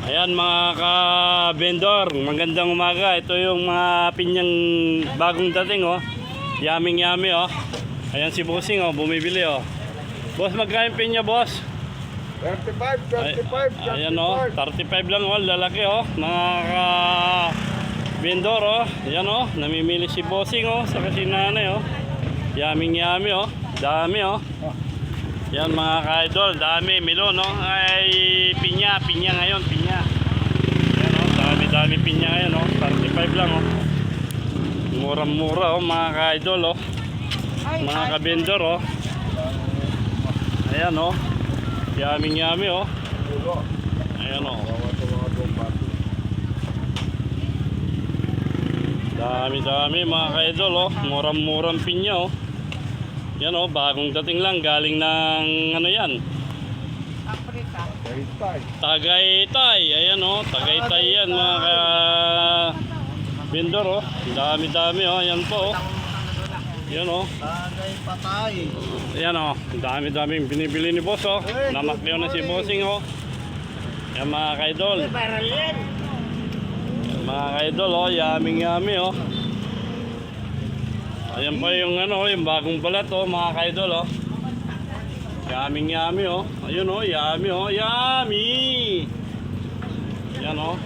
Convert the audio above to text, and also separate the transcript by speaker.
Speaker 1: Ayan mga ka-vendor, magandang umaga. Ito yung mga pinyang bagong dating oh. Yaming yami oh. Ayan si Bossing oh, bumibili oh. Boss, magkano pinya boss?
Speaker 2: 35.
Speaker 1: Ayan oh, 35 lang oh, lalaki oh. Mga ka-vendor oh. Ayan oh, namimili si Bossing oh, sa kasi nanay oh. Yaming yami oh, dami oh. Yan mga ka-idol, dami melon no. Ay pinya ngayon, pinya. Yan oh, dami pinya ngayon oh. 35 lang oh. Murang-mura oh mga ka-idol oh. Mga ka-vendor oh. Ayan oh. Yaming-yami oh. Ayan oh. Dami mga ka-idol oh. Murang-murang pinya oh. Yan oh, bagong dating lang, galing ng ano yan?
Speaker 2: Africa.
Speaker 1: Tagaytay. Ayan oh, Tagaytay yan mga ka-vendor oh. Dami oh, yan po oh. Yan oh.
Speaker 2: Tagaytay.
Speaker 1: Ayan oh, daming binibili ni boss oh. Namakliw na si Bossing oh. Yan mga ka-idol. Yan mga ka-idol oh, yaming-yami oh. Ayan pa yung ano, yung bagong balat oh, mga ka-idol oh. Yaming-yami oh. Ayun oh, yami oh, yami. Yan oh.